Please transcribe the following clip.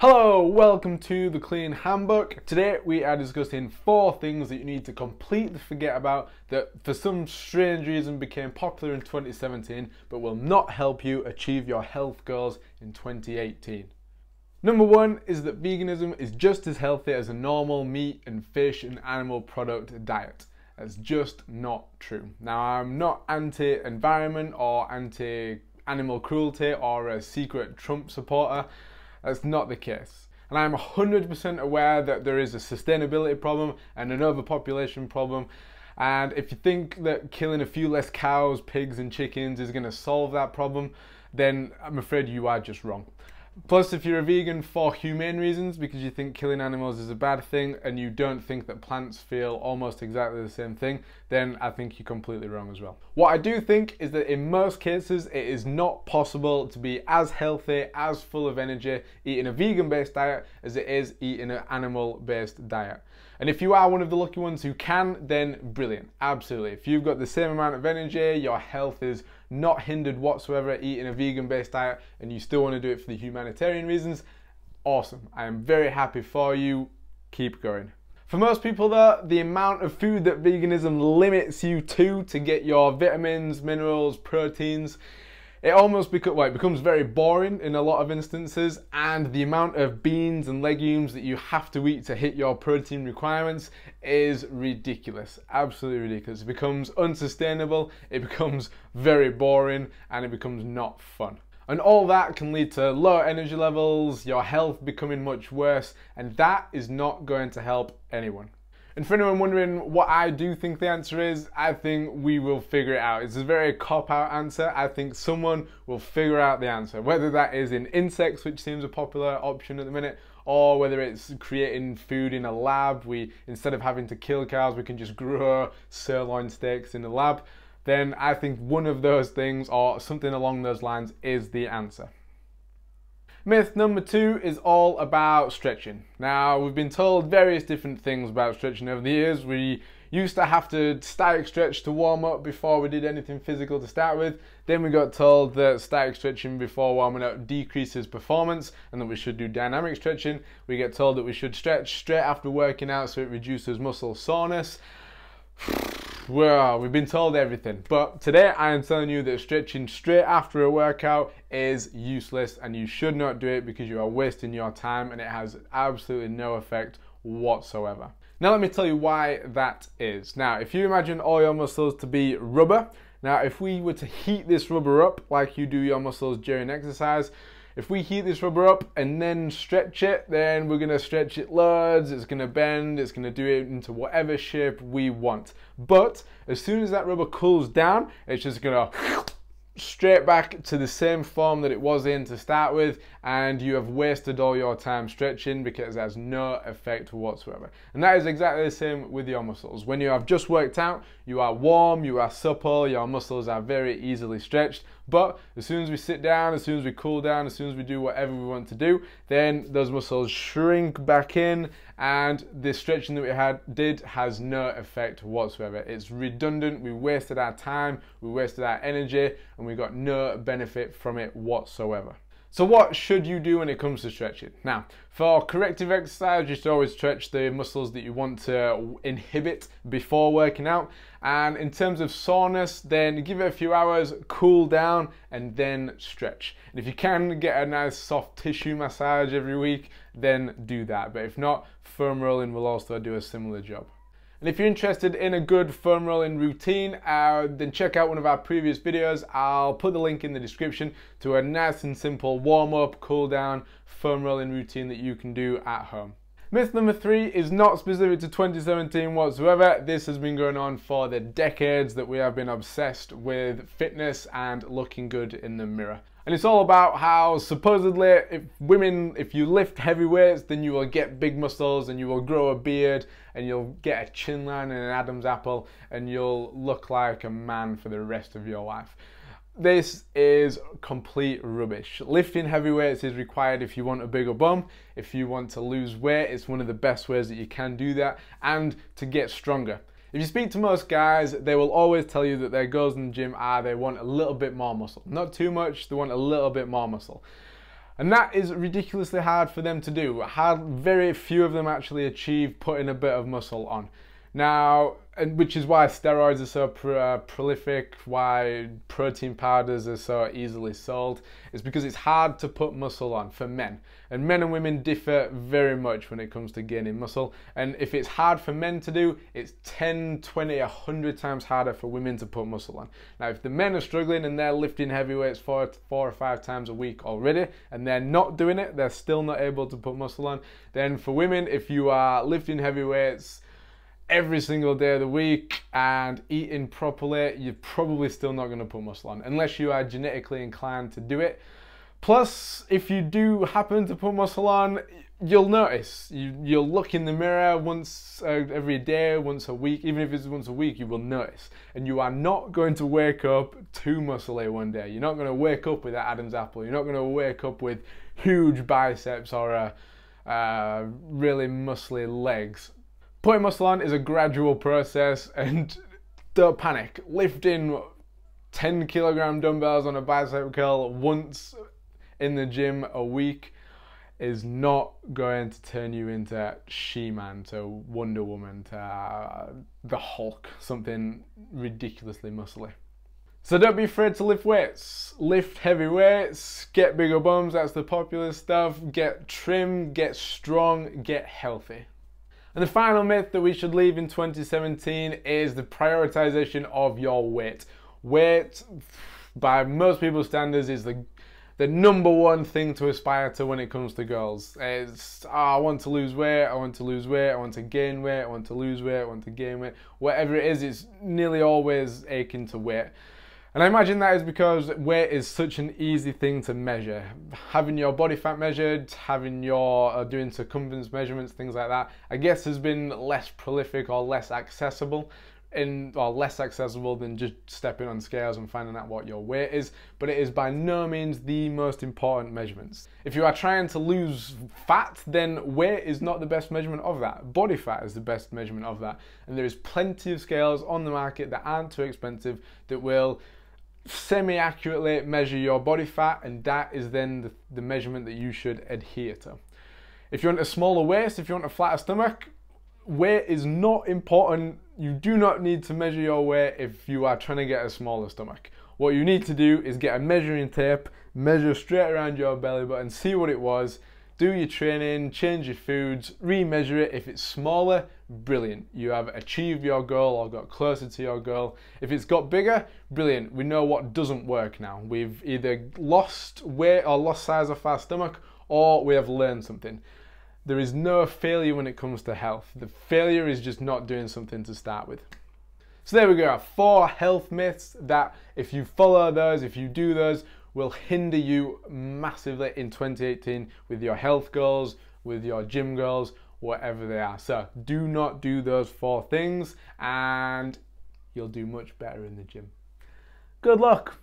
Hello, welcome to the Clean Handbook. Today we are discussing 4 things that you need to completely forget about that for some strange reason became popular in 2017 but will not help you achieve your health goals in 2018. Number 1 is that veganism is just as healthy as a normal meat and fish and animal product diet. That's just not true. Now, I'm not anti-environment or anti-animal cruelty or a secret Trump supporter. That's not the case. And I'm 100% aware that there is a sustainability problem and an overpopulation problem. And if you think that killing a few less cows, pigs and chickens is going to solve that problem, then I'm afraid you are just wrong. Plus, if you're a vegan for humane reasons, because you think killing animals is a bad thing and you don't think that plants feel almost exactly the same thing, then I think you're completely wrong as well. What I do think is that in most cases, it is not possible to be as healthy, as full of energy eating a vegan-based diet as it is eating an animal-based diet. And if you are one of the lucky ones who can, then brilliant, absolutely. If you've got the same amount of energy, your health is not hindered whatsoever eating a vegan-based diet, and you still want to do it for the humanitarian reasons, awesome. I am very happy for you. Keep going. For most people though, the amount of food that veganism limits you to get your vitamins, minerals, proteins, it becomes very boring in a lot of instances, and the amount of beans and legumes that you have to eat to hit your protein requirements is ridiculous, absolutely ridiculous. It becomes unsustainable, it becomes very boring, and it becomes not fun. And all that can lead to low energy levels, your health becoming much worse, and that is not going to help anyone. And for anyone wondering what I do think the answer is, I think we will figure it out. It's a very cop-out answer. I think someone will figure out the answer. Whether that is in insects, which seems a popular option at the minute, or whether it's creating food in a lab. Instead of having to kill cows, we can just grow sirloin steaks in the lab. Then I think one of those things, or something along those lines, is the answer. Myth number 2 is all about stretching. Now, we've been told various different things about stretching over the years. We used to have to static stretch to warm up before we did anything physical to start with. Then we got told that static stretching before warming up decreases performance and that we should do dynamic stretching. We get told that we should stretch straight after working out so it reduces muscle soreness. Well, we've been told everything, but today I am telling you that stretching straight after a workout is useless and you should not do it because you are wasting your time and it has absolutely no effect whatsoever. Now let me tell you why that is. Now, if you imagine all your muscles to be rubber, now if we were to heat this rubber up like you do your muscles during exercise, if we heat this rubber up and then stretch it, then we're going to stretch it loads, it's going to bend, it's going to do it into whatever shape we want. But as soon as that rubber cools down, it's just going to straight back to the same form that it was in to start with, and you have wasted all your time stretching because it has no effect whatsoever. And that is exactly the same with your muscles. When you have just worked out, you are warm, you are supple, your muscles are very easily stretched, but as soon as we sit down, as soon as we cool down, as soon as we do whatever we want to do, then those muscles shrink back in, and the stretching that we did has no effect whatsoever. It's redundant, we wasted our time, we wasted our energy, and we got no benefit from it whatsoever. So what should you do when it comes to stretching? Now, for corrective exercise, you should always stretch the muscles that you want to inhibit before working out. And in terms of soreness, then give it a few hours, cool down, and then stretch. And if you can get a nice soft tissue massage every week, then do that. But if not, foam rolling will also do a similar job. And if you're interested in a good foam rolling routine, then check out one of our previous videos. I'll put the link in the description to a nice and simple warm up, cool down, foam rolling routine that you can do at home. Myth number 3 is not specific to 2017 whatsoever. This has been going on for the decades that we have been obsessed with fitness and looking good in the mirror. And it's all about how supposedly if you lift heavy weights, then you will get big muscles and you will grow a beard and you'll get a chin line and an Adam's apple and you'll look like a man for the rest of your life. This is complete rubbish. Lifting heavy weights is required if you want a bigger bum. If you want to lose weight, it's one of the best ways that you can do that, and to get stronger. If you speak to most guys, they will always tell you that their goals in the gym are they want a little bit more muscle. Not too much, they want a little bit more muscle. And that is ridiculously hard for them to do. Very few of them actually achieve putting a bit of muscle on. Now, which is why steroids are so prolific, why protein powders are so easily sold. It's because it's hard to put muscle on for men. And men and women differ very much when it comes to gaining muscle. And if it's hard for men to do, it's 10, 20, 100 times harder for women to put muscle on. Now, if the men are struggling and they're lifting heavy weights 4 or 5 times a week already, and they're not doing it, they're still not able to put muscle on, then for women, if you are lifting heavy weights every single day of the week and eating properly, you're probably still not going to put muscle on unless you are genetically inclined to do it. Plus, if you do happen to put muscle on, you'll notice. You'll look in the mirror once every day, once a week. Even if it's once a week, you will notice. And you are not going to wake up too muscly one day. You're not going to wake up with that Adam's apple. You're not going to wake up with huge biceps or really muscly legs. Putting muscle on is a gradual process, and don't panic. Lifting 10 kilogram dumbbells on a bicep curl once in the gym a week is not going to turn you into She-Man, to Wonder Woman, to the Hulk, something ridiculously muscly. So don't be afraid to lift weights. Lift heavy weights, get bigger bums, that's the popular stuff. Get trim, get strong, get healthy. And the final myth that we should leave in 2017 is the prioritization of your weight. Weight, by most people's standards, is the number one thing to aspire to when it comes to girls. It's, oh, I want to lose weight, I want to lose weight, I want to gain weight, I want to lose weight, I want to gain weight. Whatever it is, it's nearly always akin to weight. And I imagine that is because weight is such an easy thing to measure. Having your body fat measured, having your doing circumference measurements, things like that, I guess has been less prolific or less accessible. Less accessible than just stepping on scales and finding out what your weight is, but it is by no means the most important measurements. If you are trying to lose fat, then weight is not the best measurement of that. Body fat is the best measurement of that. And there is plenty of scales on the market that aren't too expensive that will semi-accurately measure your body fat, and that is then the measurement that you should adhere to. If you want a smaller waist, if you want a flatter stomach, weight is not important. You do not need to measure your weight if you are trying to get a smaller stomach. What you need to do is get a measuring tape, measure straight around your belly button, see what it was, do your training, change your foods, re-measure it. If it's smaller, brilliant. You have achieved your goal or got closer to your goal. If it's got bigger, brilliant. We know what doesn't work now. We've either lost weight or lost size of our stomach, or we have learned something. There is no failure when it comes to health. The failure is just not doing something to start with. So there we go, 4 health myths that if you follow those, if you do those, will hinder you massively in 2018 with your health goals, with your gym goals, whatever they are. So do not do those 4 things and you'll do much better in the gym. Good luck.